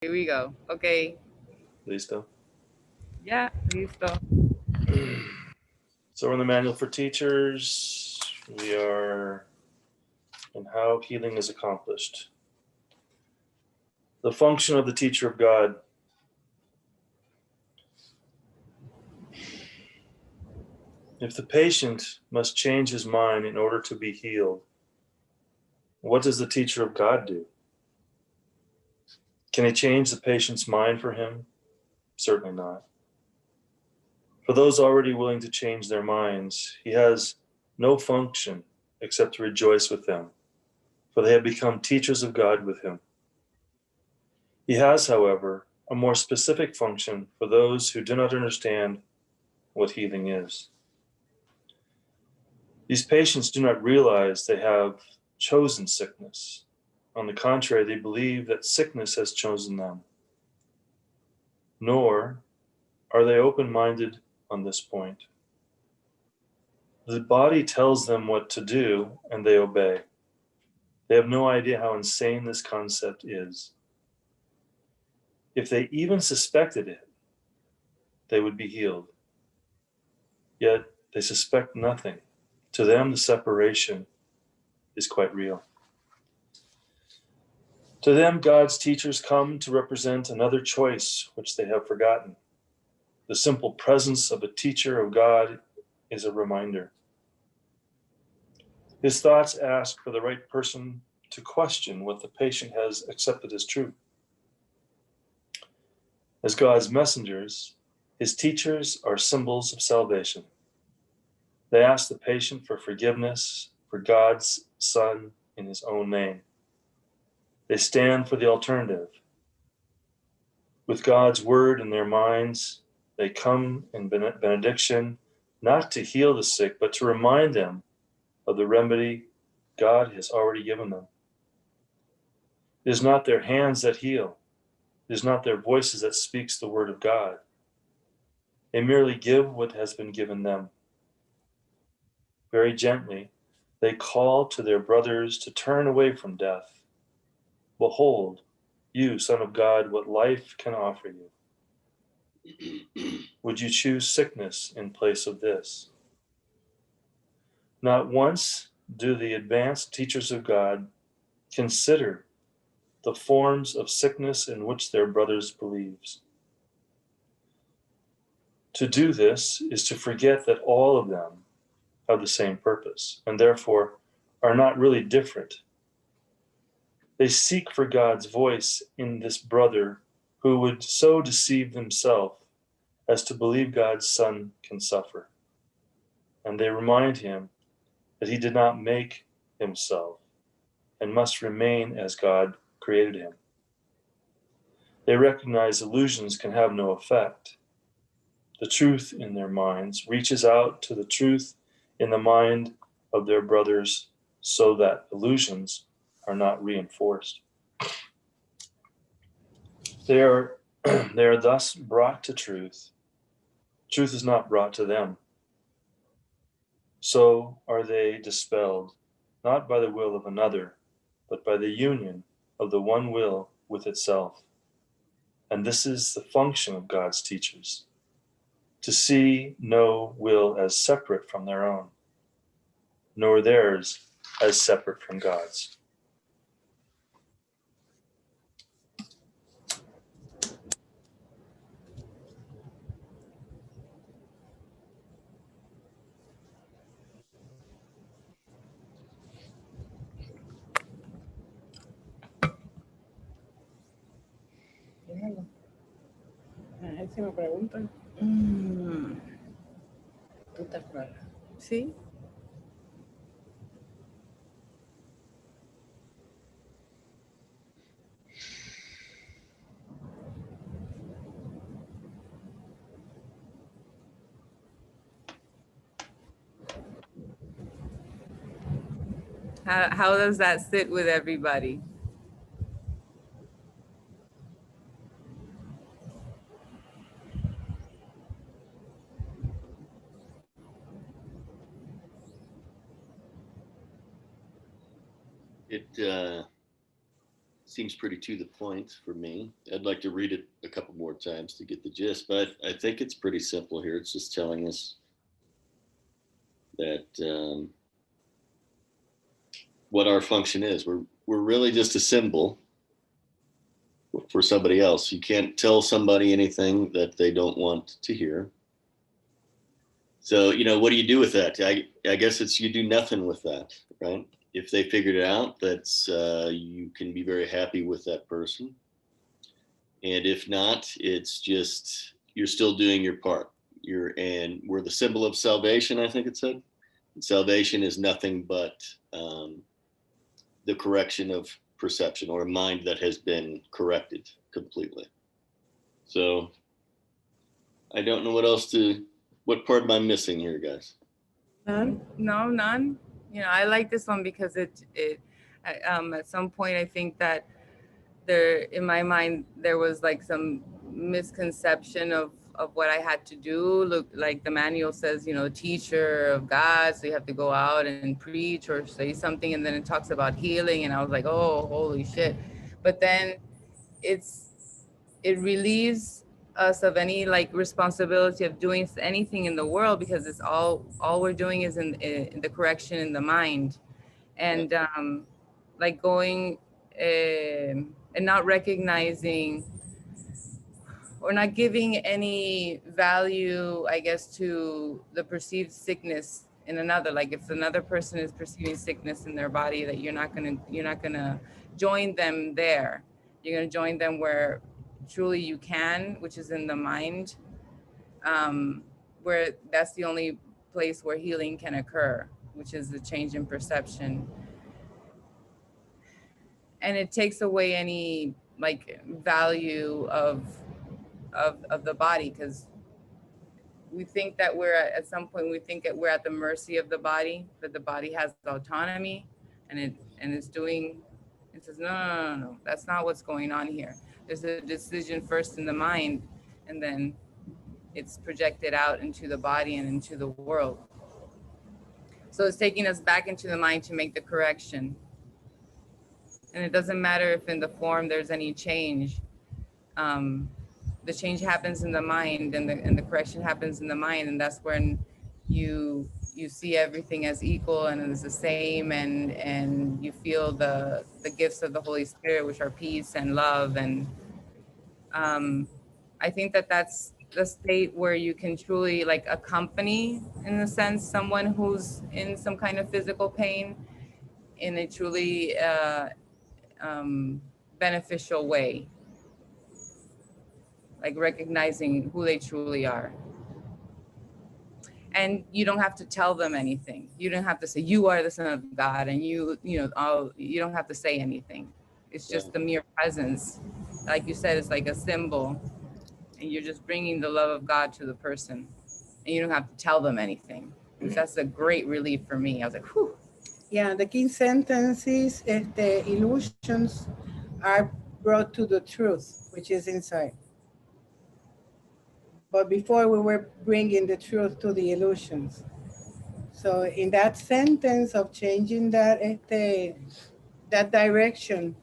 Here we go. Okay. Listo. Ya, listo. So we're in the manual for teachers. We are in how healing is accomplished. The function of the teacher of God. If the patient must change his mind in order to be healed, what does the teacher of God do? Can he change the patient's mind for him? Certainly not. For those already willing to change their minds, he has no function except to rejoice with them, for they have become teachers of God with him. He has, however, a more specific function for those who do not understand what healing is. These patients do not realize they have chosen sickness. On the contrary, they believe that sickness has chosen them. Nor are they open minded on this point. The body tells them what to do, and they obey. They have no idea how insane this concept is. If they even suspected it, they would be healed. Yet they suspect nothing. To them, the separation is quite real. To them, God's teachers come to represent another choice which they have forgotten. The simple presence of a teacher of God is a reminder. His thoughts ask for the right person to question what the patient has accepted as true. As God's messengers, his teachers are symbols of salvation. They ask the patient for forgiveness for God's Son in his own name. They stand for the alternative. With God's word in their minds, they come in benediction, not to heal the sick, but to remind them of the remedy God has already given them. It is not their hands that heal. It is not their voices that speaks the word of God. They merely give what has been given them. Very gently, they call to their brothers to turn away from death. Behold, you, Son of God, what life can offer you. Would you choose sickness in place of this? Not once do the advanced teachers of God consider the forms of sickness in which their brothers believes. To do this is to forget that all of them have the same purpose and therefore are not really different. They seek for God's voice in this brother who would so deceive himself as to believe God's Son can suffer. And they remind him that he did not make himself and must remain as God created him. They recognize illusions can have no effect. The truth in their minds reaches out to the truth in the mind of their brothers so that illusions are not reinforced. They are, they are thus brought to truth. Truth is not brought to them. So are they dispelled, not by the will of another, but by the union of the one will with itself. And this is the function of God's teachers, to see no will as separate from their own, nor theirs as separate from God's. A ver si me preguntan. Mm, ¿Tú te acuerdas? Sí. How does that sit with everybody? It seems pretty to the point for me. I'd like to read it a couple more times to get the gist, but I think it's pretty simple here. It's just telling us that what our function is. We're really just a symbol for somebody else. You can't tell somebody anything that they don't want to hear. So, what do you do with that? I guess it's you do nothing with that, right? If they figured it out, that's you can be very happy with that person. And if not, it's just you're still doing your part. And we're the symbol of salvation, I think it said. And salvation is nothing but the correction of perception, or a mind that has been corrected completely. So I don't know what part am I missing here, guys? None? No, none. I like this one because it at some point I think that there, in my mind, there was like some misconception of what I had to do. Look, like the manual says, teacher of God, so you have to go out and preach or say something, and then it talks about healing, and I was like, oh, holy shit. But then it relieves us of any like responsibility of doing anything in the world, because it's all we're doing is in the correction in the mind, and like going and not recognizing or not giving any value, I guess, to the perceived sickness in another. Like if another person is perceiving sickness in their body, that you're not gonna join them there. You're gonna join them where truly you can, which is in the mind, where that's the only place where healing can occur, which is the change in perception. And it takes away any like value of the body, because we think that we're at some point we think that we're at the mercy of the body, but the body has autonomy, and it's doing. It says no, that's not what's going on here. There's a decision first in the mind, and then it's projected out into the body and into the world. So it's taking us back into the mind to make the correction. And it doesn't matter if in the form there's any change. The change happens in the mind, and the correction happens in the mind, and that's when you see everything as equal and as the same, and you feel the gifts of the Holy Spirit, which are peace and love. And I think that that's the state where you can truly like accompany, in a sense, someone who's in some kind of physical pain in a truly beneficial way, like recognizing who they truly are. And you don't have to tell them anything. You don't have to say you are the Son of God, and you don't have to say anything. It's just the mere presence. Like you said, it's like a symbol, and you're just bringing the love of God to the person, and you don't have to tell them anything. That's a great relief for me. I was like, whew. Yeah, the key sentence is the illusions are brought to the truth, which is inside. But before we were bringing the truth to the illusions. So in that sentence of changing that direction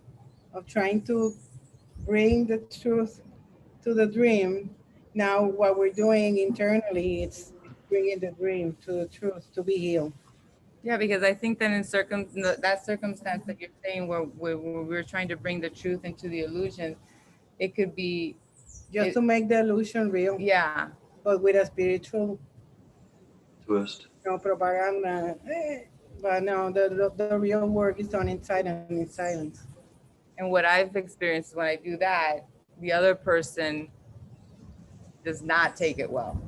of trying to bring the truth to the dream, now what we're doing internally, it's bringing the dream to the truth to be healed. Yeah, because I think that in that circumstance that you're saying, where we're trying to bring the truth into the illusion, it could be just to make the illusion real. Yeah. But with a spiritual twist. No propaganda. But no, the real work is done inside and in silence. And what I've experienced when I do that, the other person does not take it well.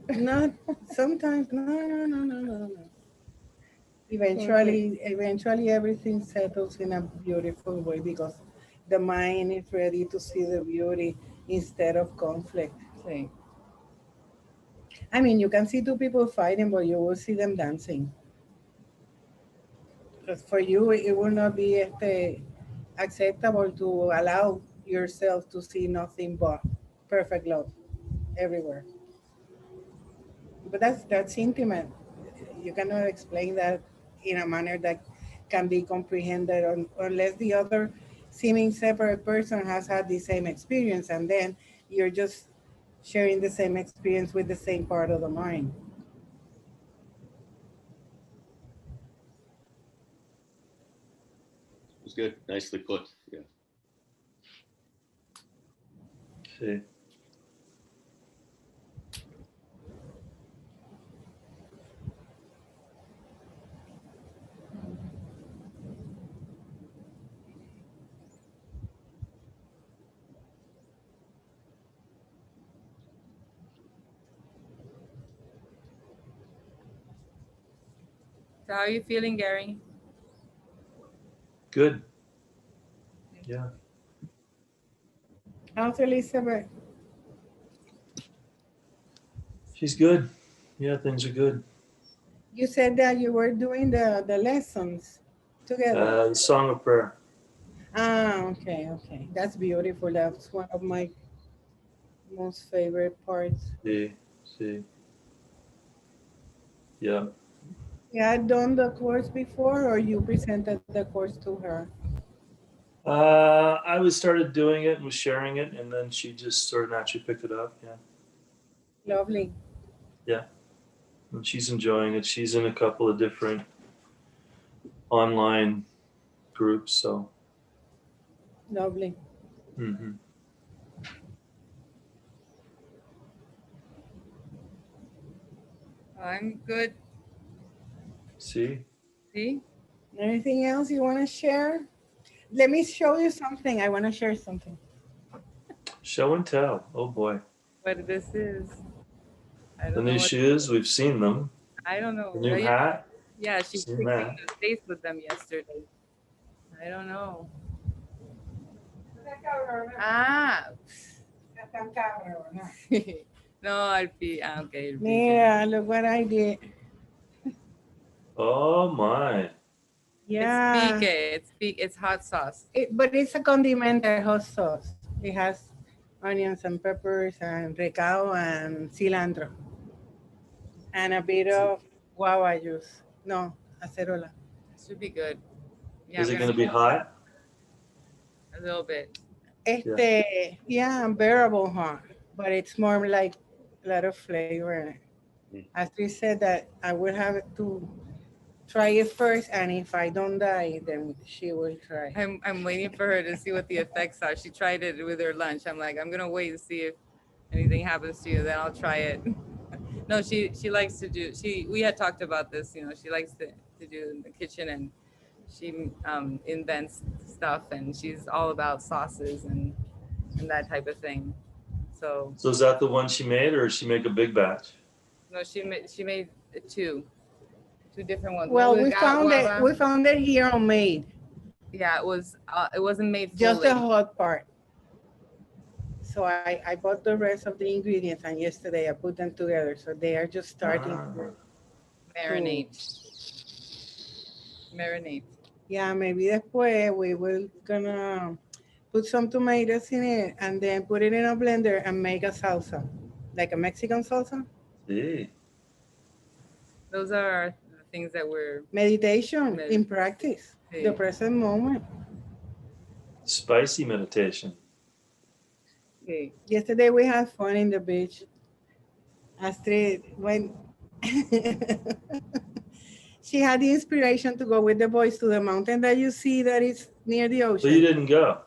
Not sometimes. No. Eventually everything settles in a beautiful way, because the mind is ready to see the beauty instead of conflict. Sí. I mean, you can see two people fighting, but you will see them dancing. Because for you, it will not be acceptable to allow yourself to see nothing but perfect love everywhere. But that's intimate. You cannot explain that in a manner that can be comprehended unless the other seeming separate person has had the same experience, and then you're just sharing the same experience with the same part of the mind. It was good. Nicely put. Yeah. Sí. So how are you feeling, Gary? Good. Yeah. How's Elizabeth? She's good. Yeah, things are good. You said that you were doing the lessons together. The Song of Prayer. Okay, okay. That's beautiful. That's one of my most favorite parts. Sí, sí. Yeah. You had done the course before, or you presented the course to her? I was started doing it and was sharing it, and then she just sort of naturally picked it up. Yeah. Lovely. Yeah. And she's enjoying it. She's in a couple of different online groups. So. Lovely. Mm-hmm. I'm good. See. See? Anything else you want to share? Let me show you something. I want to share something. Show and tell. Oh boy. What this is. I The don't know new what shoes, we've seen them. I don't know. The new Yeah, hat, yeah, she seen kicked me that. in the face with them yesterday. I don't know. Ah. No, I'll be okay. It'll be good. Mira, look what I did. Oh my. Yeah. It's hot sauce. But it's a condimented hot sauce. It has onions and peppers and recao and cilantro. And a bit of guava juice. No, acerola. It should be good. Yeah, Is I'm it gonna going to be hot? a little bit. Yeah, unbearable, huh? But it's more like a lot of flavor in it. Astrid said that I will have to try it first, and if I don't die, then she will try. I'm waiting for her to see what the effects are. She tried it with her lunch. I'm like, I'm gonna wait to see if anything happens to you, then I'll try it. No, she likes to do. We had talked about this. You know, she likes to do in the kitchen, and she invents stuff, and she's all about sauces and that type of thing. So So is that the one she made, or did she make a big batch? no, she made two different ones. Well, One with guava. we found it here on Made. Yeah, it wasn't made Just fully. the hot part. So I bought the rest of the ingredients, and yesterday I put them together. So they are just starting Marinate. Marinate. Yeah, maybe después we will gonna put some tomatoes in it and then put it in a blender and make a salsa, like a Mexican salsa. Sí. Those are the things that we're Meditation in practice, the present moment. Spicy meditation. okay. Yesterday we had fun in the beach. Astrid went. She had the inspiration to go with the boys to the mountain that you see that is near the ocean. So you didn't go?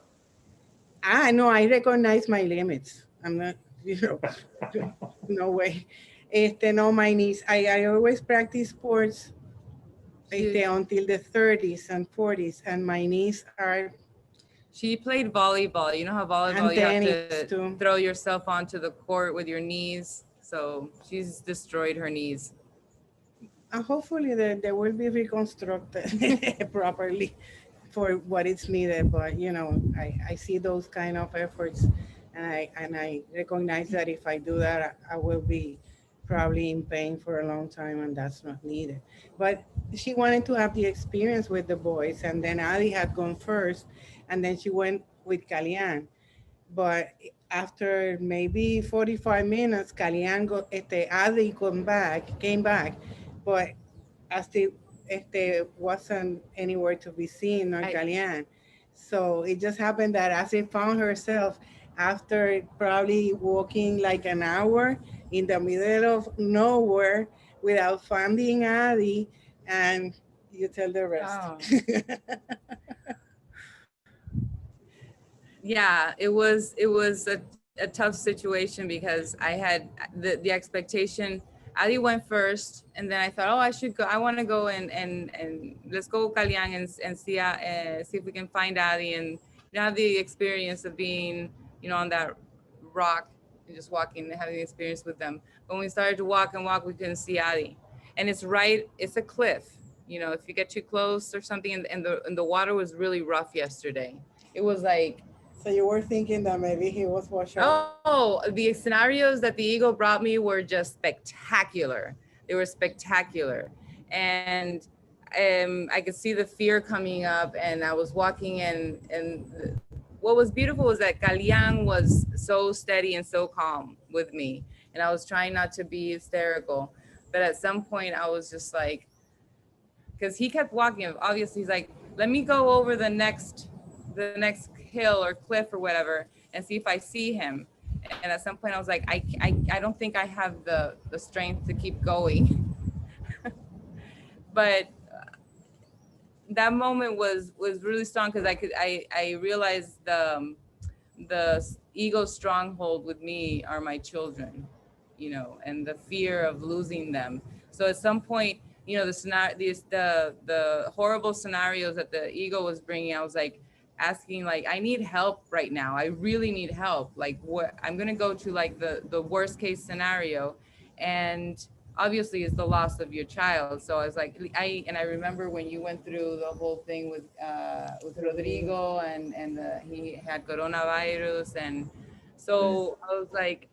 No, I recognize my limits. I'm not, no way. No, my knees. I always practice sports until the 30s and 40s, and my knees are. She played volleyball. You know how volleyball you have to too. throw yourself onto the court with your knees. So she's destroyed her knees. And hopefully they will be reconstructed properly for what is needed. But I see those kind of efforts, and I recognize that if I do that, I will be probably in pain for a long time, and that's not needed. But she wanted to have the experience with the boys, and then Ali had gone first, and then she went with Kalian. But after maybe 45 minutes, Ali came back, but Asti wasn't anywhere to be seen, nor Kalian. So it just happened that Asi found herself after probably walking like an hour in the middle of nowhere without finding Adi, and you tell the rest. Oh. Yeah, it was a tough situation because I had the expectation. Ali went first, and then I thought, oh, I should go. I want to go and let's go Kalyang and see if we can find Ali and have the experience of being on that rock and just walking and having the experience with them. When we started to walk and walk, we couldn't see Ali, and it's a cliff. If you get too close or something, and the water was really rough yesterday. It was like, So you were thinking that maybe he was washed out? oh, the scenarios that the Eagle brought me were just spectacular. They were spectacular. And I could see the fear coming up, and I was walking and what was beautiful was that Kalyang was so steady and so calm with me. And I was trying not to be hysterical. But at some point I was just like, because he kept walking. Obviously, he's like, let me go over the next hill or cliff or whatever and see if I see him. And at some point, I was like, I don't think I have the strength to keep going. But that moment was really strong because I realized the ego stronghold with me are my children, and the fear of losing them. So at some point, the horrible scenarios that the ego was bringing, I was like asking, like, I need help right now. I really need help. Like, what I'm gonna go to, like the worst case scenario, and obviously it's the loss of your child. So I was like, I remember when you went through the whole thing with Rodrigo, and he had coronavirus, and so I was like,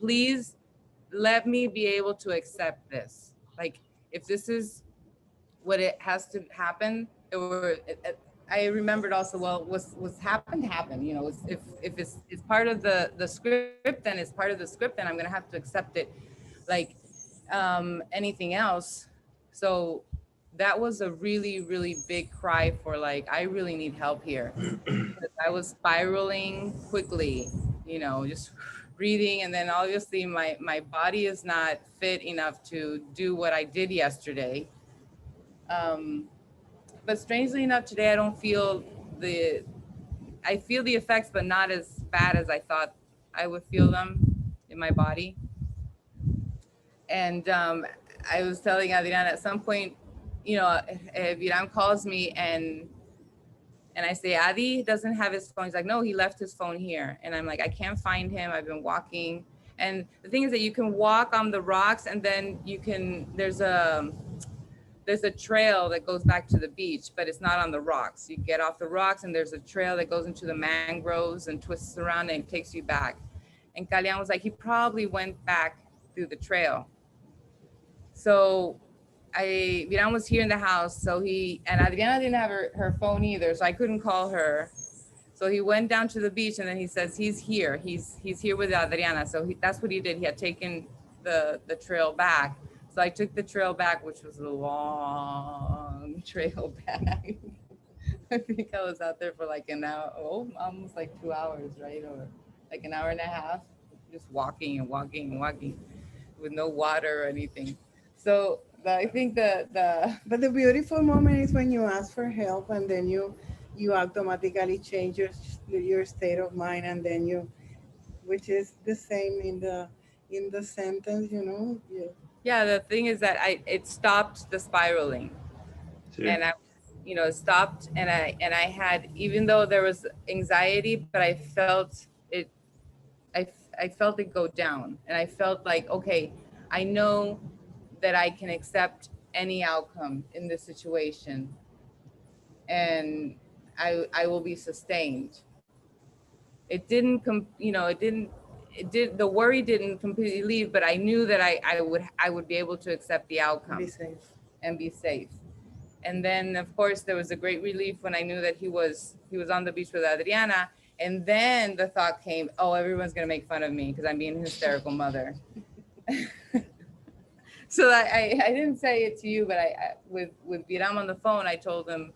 please let me be able to accept this. Like, if this is what it has to happen, I remembered also, well, what's happened. If it's part of the script, then it's part of the script, then I'm gonna have to accept it like anything else. So that was a really, really big cry for, like, I really need help here. I was spiraling quickly, just breathing. And then obviously my body is not fit enough to do what I did yesterday. But strangely enough, today I don't feel I feel the effects, but not as bad as I thought I would feel them in my body. And I was telling Adriana at some point, Viram calls me and I say, Adi doesn't have his phone. He's like, no, he left his phone here. And I'm like, I can't find him. I've been walking. And the thing is that you can walk on the rocks, and then there's a trail that goes back to the beach, but it's not on the rocks. You get off the rocks and there's a trail that goes into the mangroves and twists around and takes you back. And Kalyan was like, he probably went back through the trail. So Viran was here in the house. So and Adriana didn't have her phone either, so I couldn't call her. So he went down to the beach, and then he says, he's here. He's here with Adriana. So that's what he did. He had taken the trail back. So I took the trail back, which was a long trail back. I think I was out there for like an hour, almost like 2 hours, right? Or like an hour and a half, just walking and walking and walking with no water or anything. So I think But the beautiful moment is when you ask for help, and then you automatically change your state of mind, and then which is the same in the sentence, yeah, the thing is that it stopped the spiraling. See? And it stopped, and I had, even though there was anxiety, but I felt it. I felt it go down, and I felt like, okay, I know that I can accept any outcome in this situation, and I will be sustained. It didn't the worry didn't completely leave, but I knew that I would be able to accept the outcome. be safe. And be safe. And then of course there was a great relief when I knew that he was on the beach with Adriana. And then the thought came, oh, everyone's gonna make fun of me because I'm being a hysterical mother. So I didn't say it to you, but with Viram on the phone, I told him,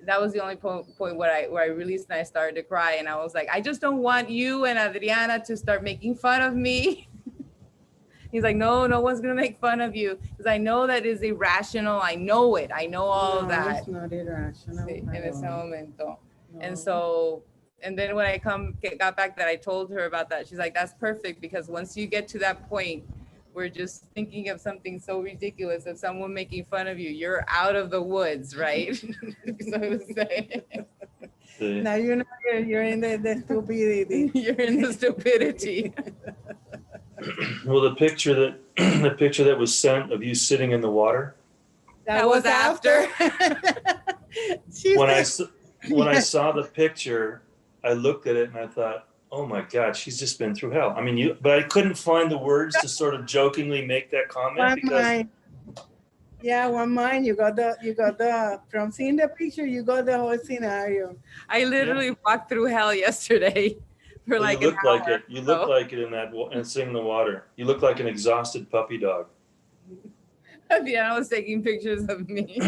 that was the only point where I released and I started to cry, and I was like, I just don't want you and Adriana to start making fun of me. He's like, no, no one's gonna make fun of you, because I know that is irrational. I know it. I know all No, that. it's not irrational. Sí, en at ese all. momento. No. And so, and then when I got back that I told her about that, she's like, that's perfect, because once you get to that point, we're just thinking of something so ridiculous of someone making fun of you, you're out of the woods, right? So it was like, Sí. Now you know you're in the stupidity. you're in the stupidity. Well, the picture that was sent of you sitting in the water. That was after. She When said- I saw the picture, I looked at it and I thought, oh my God, she's just been through hell. I mean, but I couldn't find the words to sort of jokingly make that comment one because mind. Yeah, one mind. You got the from seeing the picture, you got the whole scenario. I literally walked through hell yesterday for well, like you an look hour. like it. You look like it in that and sitting in the water. You look like an exhausted puppy dog. Diana was taking pictures of me.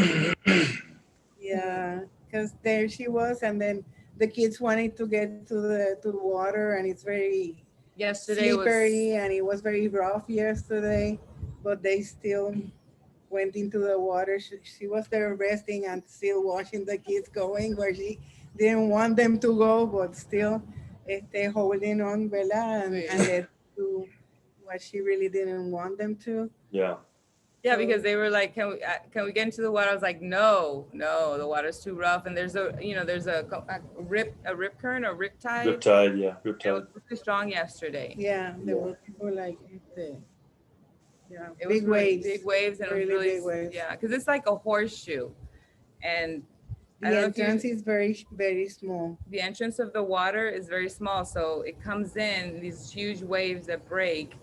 Yeah, because there she was, and then the kids wanted to get to the water, and it's very Yesterday was slippery, and it was very rough yesterday, but they still went into the water. She was there resting and still watching the kids going where she didn't want them to go, but still holding on, ¿verdad? And led to what she really didn't want them to. Yeah. yeah, because they were like, can we get into the water? I was like, no, the water's too rough, and there's a rip current or rip tide. Riptide, yeah. It was Riptide. really strong yesterday. Yeah, there were people like, yeah, It was big really waves. big waves, and it was Really really big waves. yeah, because it's like a horseshoe, and I The don't know if you- entrance is very, very small. the entrance of the water is very small, so it comes in these huge waves that break,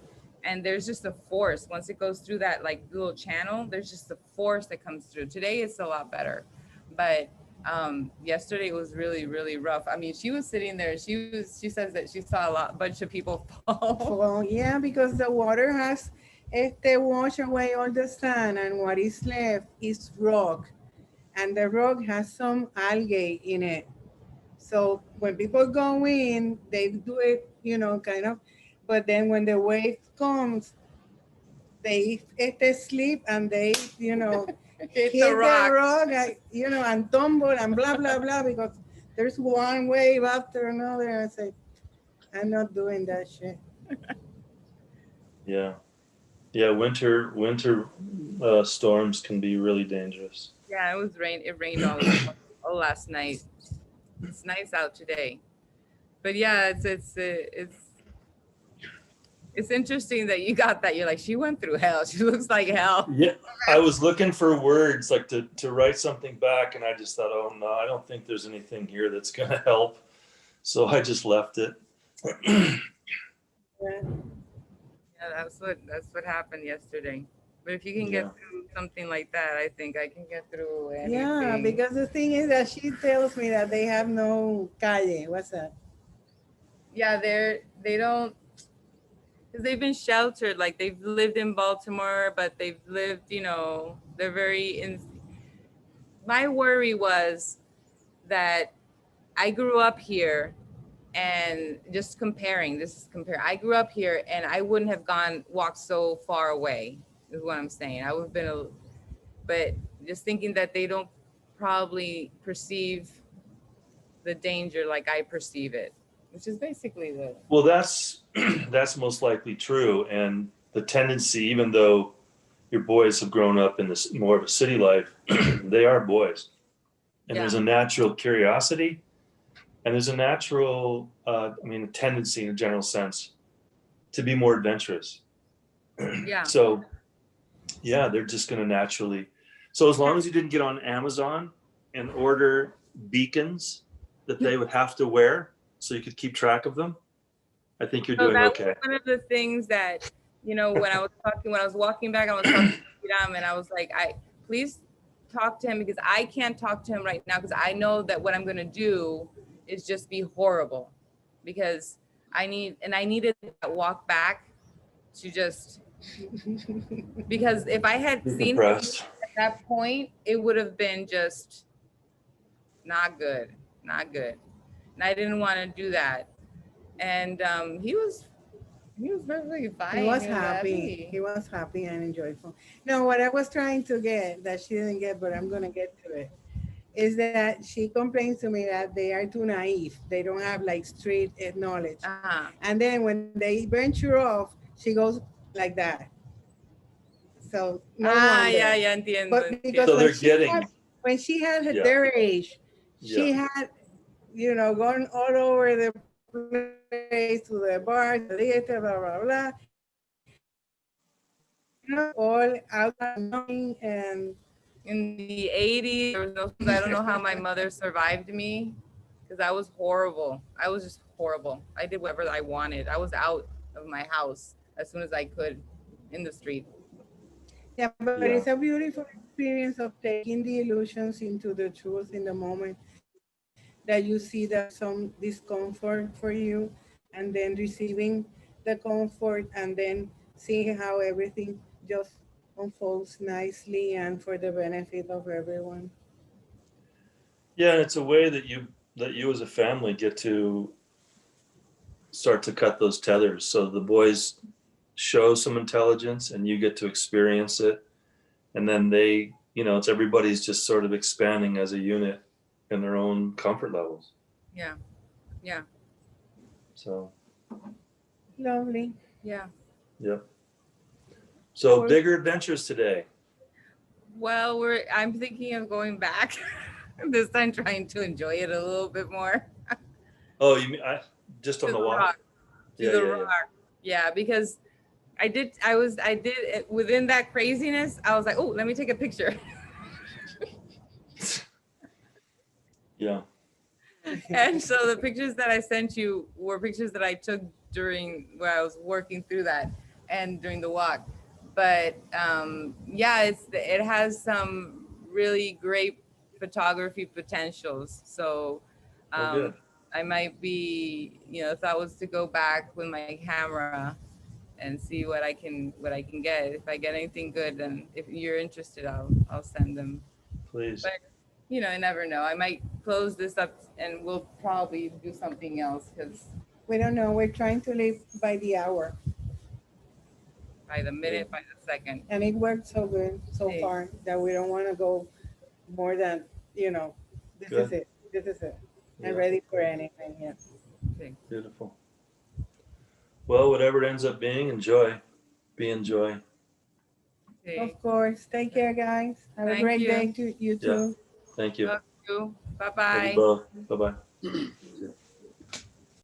and there's just a force once it goes through that like little channel. There's just a force that comes through. Today it's a lot better, but yesterday it was really, really rough. I mean, she was sitting there. She says that she saw a bunch of people fall. Well, yeah, because the water has wash away all the sand, and what is left is rock, and the rock has some algae in it. So when people go in, they do it, kind of, but then when the wave comes, they sleep and they, hit the rock, and tumble and blah, blah, blah, because there's one wave after another. I say, I'm not doing that shit. Yeah. Yeah. Winter storms can be really dangerous. Yeah, it rained all last night. It's nice out today, but yeah, it's interesting that you got that. You're like, she went through hell. She looks like hell. Yeah. I was looking for words like to write something back, and I just thought, oh no, I don't think there's anything here that's gonna help. So I just left it. Yeah. Yeah, that's what happened yesterday. But if you can get through something like that, I think I can get through anything. Yeah, because the thing is that she tells me that they have no calle. What's that? Yeah, they don't, because they've been sheltered. Like they've lived in Baltimore, but they've lived, they're very my worry was that I grew up here, and just comparing, I grew up here and I wouldn't have walked so far away, is what I'm saying. I would have been but just thinking that they don't probably perceive the danger like I perceive it, which is basically Well, that's most likely true. And the tendency, even though your boys have grown up in this more of a city life, they are boys. And there's a natural curiosity, and there's a natural, a tendency in a general sense to be more adventurous. Yeah. So, yeah, they're just going to naturally. So as long as you didn't get on Amazon and order beacons that they would have to wear so you could keep track of them, I think you're doing okay. Was one of the things that, when I was walking back, I was talking to Hiram, and I was like, please talk to him, because I can't talk to him right now, because I know that what I'm going to do is just be horrible, because I needed that walk back to just, because if I had seen him at that point, it would have been just not good, not good. And I didn't want to do that. And he was perfectly fine. He was happy. He was happy and enjoyable. No, what I was trying to get that she didn't get, but I'm gonna get to it, is that she complains to me that they are too naive. They don't have like street knowledge. Uh-huh. And then when they venture off, she goes like that. So no wonder. Ya entiendo, But because So entiendo. they're getting, when she had yeah, their age, she yeah, had, you know, gone all over the place to the bar, to the theater, blah blah blah. You know, all out and In the 80s, there was no schools. I don't know how my mother survived me because I was horrible. I was just horrible. I did whatever I wanted. I was out of my house as soon as I could in the street. yeah, but yeah. it's a beautiful experience of taking the illusions into the truth in the moment that you see that some discomfort for you, and then receiving the comfort, and then seeing how everything just unfolds nicely and for the benefit of everyone. Yeah, and it's a way that you as a family get to start to cut those tethers. So the boys show some intelligence and you get to experience it. And then they, it's everybody's just sort of expanding as a unit in their own comfort levels. Yeah. Yeah. So, Lovely. Yeah. yep. So bigger adventures today. Well, I'm thinking of going back this time, trying to enjoy it a little bit more. Oh, you mean just on To the the walk? rock. To Yeah, the yeah, rock. Yeah, because I did it within that craziness. I was like, oh, let me take a picture. yeah. And so the pictures that I sent you were pictures that I took during where I was working through that and during the walk. But yeah, it has some really great photography potentials. So Oh, good. I might be, if I was to go back with my camera and see what I can get. If I get anything good, then if you're interested, I'll send them. Please. But I never know. I might close this up and we'll probably do something else because We don't know. We're trying to live by the hour, by the minute, by the second. and it worked so good so Sí. far that we don't want to go more than, this is Good. it. This is it. Yeah. And ready for anything. Yeah. Sí. Beautiful. Well, whatever it ends up being, enjoy. Be enjoy. Sí. Of course. Take care, guys. Have a Thank great you. day to you too. Thank you. Love you. Love Bye-bye. you both. Bye-bye.